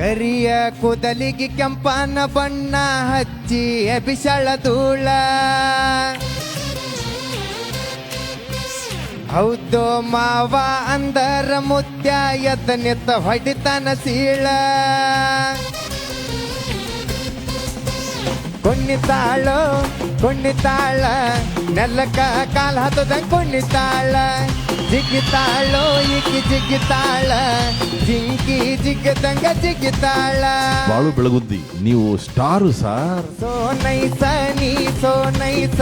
ಕರಿಯ ಕೂದಲಿಗೆ ಕೆಂಪನ ಬಣ್ಣ ಹಚ್ಚಿ ಬಿಸಳ ಧೂಳ ಹೌದು ಮಾವ ಅಂದರ ಮುತ್ಯ ಎದ್ದ ನಿತ್ತ ಹೊಡಿತಾನ ಸೀಳ ಕುಣ್ಣಿತಾಳ ನೆಲ್ಲಕ್ಕ ಕಾಲ ಹತ್ತದ ಕುಣ್ಣಿತಾಳ ಜಿಗಿತಾಳೋ ಈಕಿ ಜಿಗಿತಾಳ ಜಿಂಕಿ ಜಿಗ್ಗದಂಗ ಜಿಗಿತಾಳ. ಬಾಳು ಬೆಳಗುಂದಿ ನೀವು ಸ್ಟಾರು ಸಾರ್. ಸೋನೈಸ ನೀ ಸೋನೈಸ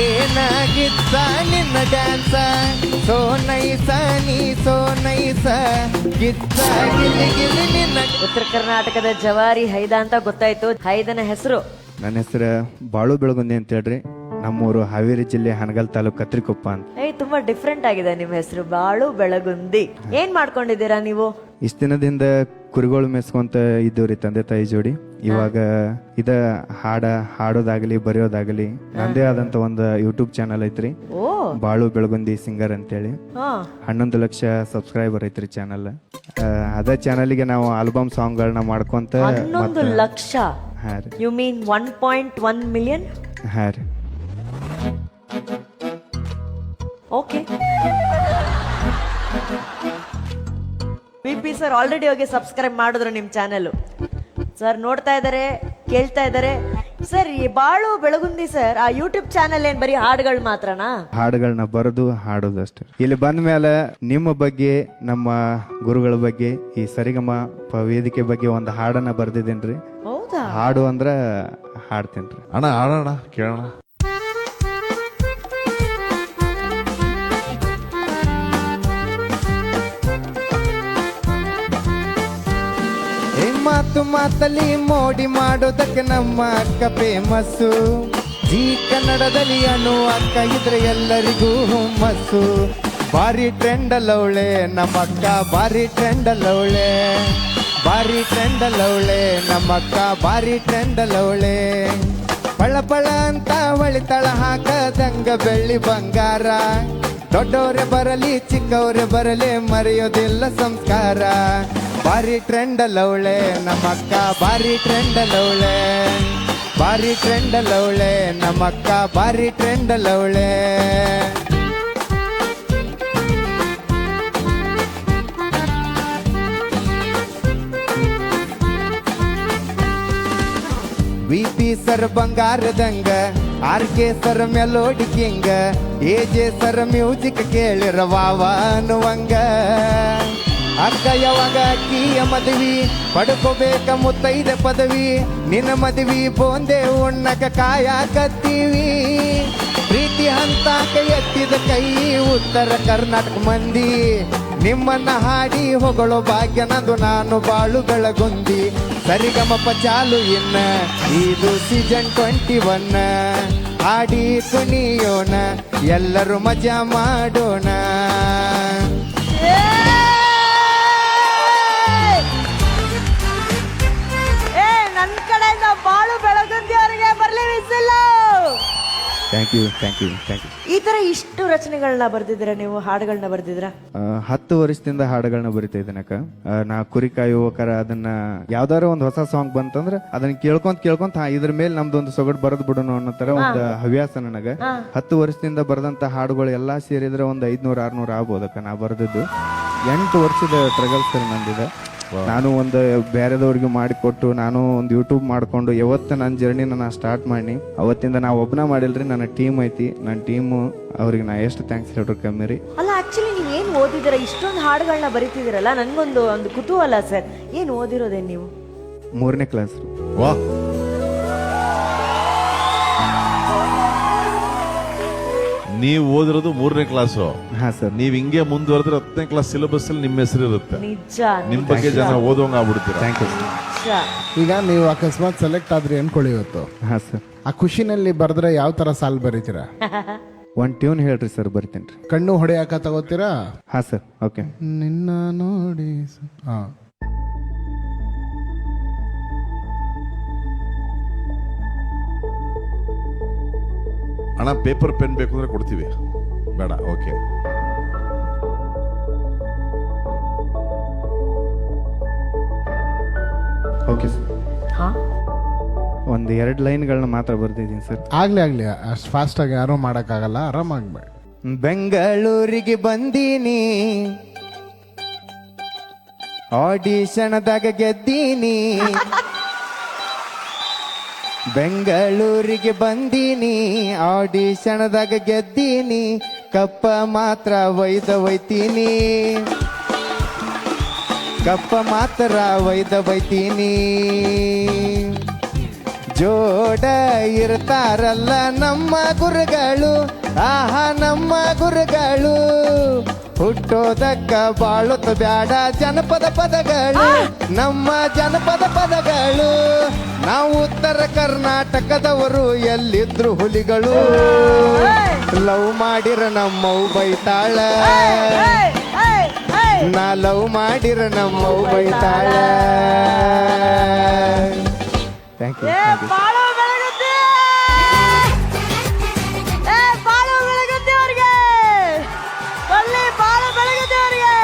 ಏನಾಗಿತ್ತ ನಿನ್ನ ಡ್ಯಾನ್ಸ ಸೋನೈಸ ನೀ ಸೋನೈಸ ಗಿತ್ತ ಗಿಲಿ ಗಿಲಿ ನಿನ್ನ. ಉತ್ತರ ಕರ್ನಾಟಕದ ಜವಾರಿ ಹೈದ ಅಂತ ಗೊತ್ತಾಯ್ತು. ಹೈದನ ಹೆಸರು? ನನ್ನ ಹೆಸರು ಬಾಳು ಬೆಳಗುಂದಿ ಅಂತ ಹೇಳ್ರಿ. ನಮ್ಮೂರು ಹಾವೇರಿ ಜಿಲ್ಲೆ ಹನಗಲ್ ತಾಲೂಕು ಕತ್ರಿಕೊಪ್ಪ ಅಂತ. ತುಂಬಾ ಡಿಫ್ರೆಂಟ್ ಆಗಿದೆ ನಿಮ್ಮ ಹೆಸರು, ಬಾಳು ಬೆಳಗುಂದಿ. ಏನ್ ಮಾಡ್ಕೊಂಡಿದ್ದೀರಾ ನೀವು? ಇಷ್ಟ ದಿನದಿಂದ ಕುರಿಗಳು ಮೆಸ್ಕೊಂತ ಇದ್ದವ್ರಿ ತಂದೆ ತಾಯಿ ಜೋಡಿ. ಇವಾಗ ಇದ ಹಾಡೋದಾಗ್ಲಿ ಬರೆಯೋದಾಗ್ಲಿ ನಂದೇ ಆದಂತ ಒಂದು ಯೂಟ್ಯೂಬ್ ಚಾನಲ್ ಐತ್ರಿ, ಬಾಳು ಬೆಳಗುಂದಿ ಸಿಂಗರ್ ಅಂತೇಳಿ. 11 ಲಕ್ಷ ಸಬ್ಸ್ಕ್ರೈಬರ್ ಐತ್ರಿ ಚಾನಲ್. ಅದ ಚಾನಲ್ಗೆ ನಾವು ಆಲ್ಬಮ್ ಸಾಂಗ್ ಗಳನ್ನ ಮಾಡ್ಕೊಂತ. 11 ಲಕ್ಷ? You mean 1.1 million? ಹಾ ರೀ. ಓಕೆ. ಪಿ ಸರ್ ಆಲ್ರೆಡಿ ಹೋಗಿ ಸಬ್ಸ್ಕ್ರೈಬ್ ಮಾಡಿದ್ರು ನಿಮ್ ಚಾನೆಲ್. ಸರ್ ನೋಡ್ತಾ ಇದಾರೆ, ಕೇಳ್ತಾ ಇದಾರೆ. ಸರ್ ಈ ಬಾಳು ಬೆಳಗುಂದಿ ಸರ್ ಆ ಯೂಟ್ಯೂಬ್ ಚಾನೆಲ್ ಏನ್ ಬರೀ ಹಾಡುಗಳು ಮಾತ್ರನಾ? ಹಾಡುಗಳನ್ನ ಬರೆದು ಹಾಡೋದು ಅಷ್ಟೇ. ಇಲ್ಲಿ ಬಂದ ಮೇಲೆ ನಿಮ್ಮ ಬಗ್ಗೆ, ನಮ್ಮ ಗುರುಗಳ ಬಗ್ಗೆ, ಈ ಸರಿಗಮ ವೇದಿಕೆ ಬಗ್ಗೆ ಒಂದು ಹಾಡನ್ನ ಬರ್ದಿದ್ದೇನ್ರಿ. ಹೌದಾ? ಹಾಡು ಅಂದ್ರ ಹಾಡ್ತೇನ್ರಿ. ಅಣ್ಣ ಹಾಡೋಣ ಕೇಳೋಣ. ಮಾತು ಮಾತಲ್ಲಿ ಮೋಡಿ ಮಾಡೋದಕ್ಕೆ ನಮ್ಮ ಅಕ್ಕ ಫೇಮಸ್ಸು. ಜೀ ಕನ್ನಡದಲ್ಲಿ ಅನು ಅಕ್ಕ ಇದ್ರೆ ಎಲ್ಲರಿಗೂ ಹುಮ್ಮಸ್ಸು. ಭಾರಿ ಟ್ರೆಂಡ್ ಅಲ್ಲವಳೆ ನಮ್ಮ ಅಕ್ಕ, ಭಾರಿ ಟ್ರೆಂಡ್ ಅಲ್ಲವಳೆ, ಭಾರಿ ಟ್ರೆಂಡ್ ಅಲ್ಲವಳೆ ನಮ್ಮ ಅಕ್ಕ, ಭಾರಿ ಟ್ರೆಂಡ್ ಅಲ್ಲವಳೆ. ಪಳ ಪಳ ಅಂತ ಹೊಳಿತಳ ಹಾಕದಂಗ ಬೆಳ್ಳಿ ಬಂಗಾರ. ದೊಡ್ಡವರೇ ಬರಲಿ ಚಿಕ್ಕವರೇ ಬರಲಿ ಮರೆಯೋದಿಲ್ಲ ಸಂಸ್ಕಾರ. ಭಾರಿ ಟ್ರೆಂಡ್ ಅಲ್ಲವಳೆ ನಮ್ಮ ಅಕ್ಕ, ಭಾರಿ ಟ್ರೆಂಡ್ ಅಲ್ಲವಳೆ, ಭಾರಿ ಟ್ರೆಂಡ್ ಅಲ್ಲವಳೆ ನಮ್ಮ ಅಕ್ಕ, ಭಾರಿ ಟ್ರೆಂಡ್ ಅಲ್ಲವಳೆ. ವಿ.ಪಿ. ಸರ್ ಬಂಗಾರದಂಗ, ಆರ್.ಕೆ. ಸರ್ ಮೆಲೋಡಿ ಕಿಂಗ, ಎ.ಜೆ. ಸರ್ ಮ್ಯೂಸಿಕ್ ಕೇಳಿರ ವಾವ ಅನ್ನುವಂಗ. ಅಕ್ಕ ಯಾವಾಗ ಅಕ್ಕಿಯ ಮದುವೆ ಪಡ್ಕೋಬೇಕ ಮುತ್ತೈದೆ ಪದವಿ. ನಿನ್ನ ಮದುವೆ ಬೋಂದೆ ಉಣ್ಣಕ ಕಾಯಕತ್ತೀವಿ. ಪ್ರೀತಿ ಹಂತಾಕ ಎತ್ತಿದ ಕೈ ಉತ್ತರ ಕರ್ನಾಟಕ ಮಂದಿ. ನಿಮ್ಮನ್ನ ಹಾಡಿ ಹೊಗಳೋ ಭಾಗ್ಯ ನಂದು, ನಾನು ಬಾಳು ಬೆಳಗುಂದಿ. ಸರಿಗಮಪ ಚಾಲು ಇನ್ನ ಇದು ಸೀಸನ್ 21. ಹಾಡಿ ಕುಣಿಯೋಣ ಎಲ್ಲರೂ ಮಜಾ ಮಾಡೋಣ. ನನ್ನ ಕಡೆಯಿಂದ ಬಾಳು ಬೆಳಗುಂದಿ ಅವರಿಗೆ ಬರ್ಲಿ whistle. Thank you, thank you, thank you. ಈ ತರ ಇಷ್ಟು ರಚನೆಗಳನ್ನ ಬರ್ದಿದ್ದೀರಾ ನೀವು, ಹಾಡುಗಳನ್ನ ಬರ್ದಿದ್ದೀರಾ? 10 ವರ್ಷದಿಂದ ಹಾಡುಗಳನ್ನ ಬರಿತಾ ಇದ್ದೀನಕ್ಕ. ನಾ ಕುರಿ ಕಾಯುವಕರ ಅದನ್ನ ಯಾವ್ದಾರ ಒಂದು ಹೊಸ ಸಾಂಗ್ ಬಂತಂದ್ರ ಅದನ್ನ ಕೇಳ್ಕೊಂತ ಇದ್ರ ಮೇಲೆ ನಮ್ದೊಂದು ಸೊಗಡು ಬರದ್ ಬಿಡೋಣ ಅನ್ನೋ ತರ ಒಂದು ಹವ್ಯಾಸ ನನಗ. 10 ವರ್ಷದಿಂದ ಬರೆದಂತ ಹಾಡುಗಳು ಎಲ್ಲಾ ಸೇರಿದ್ರೆ ಒಂದು 500-600 ಆಗ್ಬೋದಕ್ಕ. ನಾ ಬರೆದಿದ್ದು 8 ವರ್ಷದ ಟ್ರಗಲ್ಸ್ ನಂದಿದೆ. ನಾನು ಒಂದು ಬೇರೆದವ್ರಿಗೆ ಮಾಡಿಕೊಟ್ಟು ನಾನು ಒಂದು ಯೂಟ್ಯೂಬ್ ಮಾಡ್ಕೊಂಡು ಯಾವತ್ತು ನನ್ನ ಜರ್ನಿನ ನಾ ಸ್ಟಾರ್ಟ್ ಮಾಡಿ ಅವತ್ತಿಂದ ನಾ ಒಬ್ಬನ ಮಾಡಿಲ್ರಿ, ನನ್ನ ಟೀಮ್ ಐತಿ. ನನ್ನ ಟೀಮು ಅವ್ರಿಗೆ ನಾ ಎಷ್ಟು ಥ್ಯಾಂಕ್ಸ್ ಹೇಳ್ರು ಕಮ್ಮಿ ರೀ. ಅಲ್ಲ ಆಕ್ಚುಲಿ ನೀವು ಏನು ಓದಿದ್ದೀರಾ? ಇಷ್ಟೊಂದು ಹಾಡುಗಳನ್ನ ಬರೀತಿದ್ದೀರಲ್ಲ, ನನ್ಗೊಂದು ಕುತೂಹಲ ಸರ್. ಏನು ಓದಿರೋದೇನು ನೀವು? 3ನೇ ಕ್ಲಾಸ್. ವಾ, ನೀವು ಓದಿರೋದು 3ನೇ ಕ್ಲಾಸು? ಹಾ ಸರ್. ನೀವ್ ಹಿಂಗೆ ಮುಂದುವರೆದ್ರೆ 10ನೇ ಕ್ಲಾಸ್ ಸಿಲೆಬಸ್ ಅಲ್ಲಿ ನಿಮ್ಮ ಹೆಸರು ಇರುತ್ತೆ. ನಿಜ. ನಿಮ್ ಬಗ್ಗೆ ಜನ ಓದೋಂಗ ಆಗ್ಬಿಡ್ತೀರಾ. Thank you. ಈಗ ನೀವು ಅಕಸ್ಮಾತ್ ಸೆಲೆಕ್ಟ್ ಆದ್ರಿ ಅನ್ಕೊಳ್ಳಿ ಇವತ್ತು, ಹಾ ಸರ್. ಆ ಖುಷಿನಲ್ಲಿ ಬರ್ದ್ರೆ ಯಾವ ತರ ಸಾಲ್ ಬರೀತೀರಾ? ಒಂದು ಟ್ಯೂನ್ ಹೇಳ್ರಿ ಸರ್, ಬರ್ತೀನಿ. ಕಣ್ಣು ಹೊಡೆಯಾಕ ತಗೋತೀರಾ? ಹಾ ಸರ್. ಓಕೆ. ನಿನ್ನ ನೋಡಿ. ಹಾ, ಅಣ್ಣ ಪೇಪರ್ ಪೆನ್ ಬೇಕು ಅಂದ್ರೆ ಕೊಡ್ತೀವಿ. ಬೇಡ? ಓಕೆ. ಓಕೆ ಸರ್ ಹಾ ಒಂದು 2 ಲೈನ್ಗಳನ್ನ ಮಾತ್ರ ಬರ್ದಿದ್ದೀನಿ ಸರ್. ಆಗ್ಲಿ ಅಷ್ಟು ಫಾಸ್ಟಾಗಿ ಯಾರೂ ಮಾಡೋಕ್ಕಾಗಲ್ಲ, ಆರಾಮಾಗ್ಬೇಡಿ. ಬೆಂಗಳೂರಿಗೆ ಬಂದೀನಿ, ಆಡಿಷನ್ದಾಗ ಗೆದ್ದೀನಿ. ಬೆಂಗಳೂರಿಗೆ ಬಂದೀನಿ, ಆಡಿಷನ್ದಾಗ ಗೆದ್ದೀನಿ. ಕಪ್ಪ ಮಾತ್ರ ಒಯ್ತೀನಿ, ಕಪ್ಪ ಮಾತ್ರ ಒಯ್ತೀನಿ. ಜೋಡ ಇರ್ತಾರಲ್ಲ ನಮ್ಮ ಗುರುಗಳು, ಆಹಾ ನಮ್ಮ ಗುರುಗಳು. ಹುಟ್ಟೋದಕ್ಕ ಬಾಳುತ್ತ ಬ್ಯಾಡ ಜನಪದ ಪದಗಳು, ನಮ್ಮ ಜನಪದ ಪದಗಳು. ನಾವು ಉತ್ತರ ಕರ್ನಾಟಕದವರು, ಎಲ್ಲಿದ್ರು ಹುಲಿಗಳು. ಲವ್ ಮಾಡಿರ ನಮ್ಮವು ಬೈತಾಳ, ನಾ ಲವ್ ಮಾಡಿರ ನಮ್ಮವು ಬೈತಾಳ. Thank you. ಬಾಳು ಬೆಳಗುತ್ತಿ, ಬಾಳು ಬೆಳಗುತ್ತಿ ಅವ್ರಿಗೆ, ಒಳ್ಳೆ ಬಾಳು ಬೆಳಗುತ್ತಿ ಅವ್ರಿಗೆ.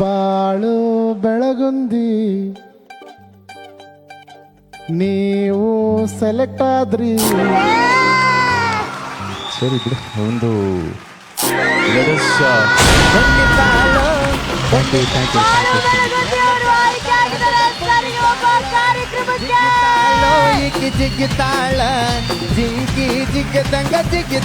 ಬಾಳು ಬೆಳಗುಂದಿ, ನೀವು ಸೆಲೆಕ್ಟ್ ಆದ್ರಿ. ಸರಿ ಬಿಡು, ಒಂದು ಬಾಳು ಬೆಳಗುತ್ತಿ ಅವರು ಆಯ್ಕೆ ಆಗಿದ್ದಾರೆ ಸರಿಗಮಪ ಕಾರ್ಯಕ್ರಮಕ್ಕೆ. ಜಿಗ್ಗಿ ತಾಳ ಜಿಂಕಿ ಜಿಗ್ಗದಂಗ ಜಿಗ್ಗಿ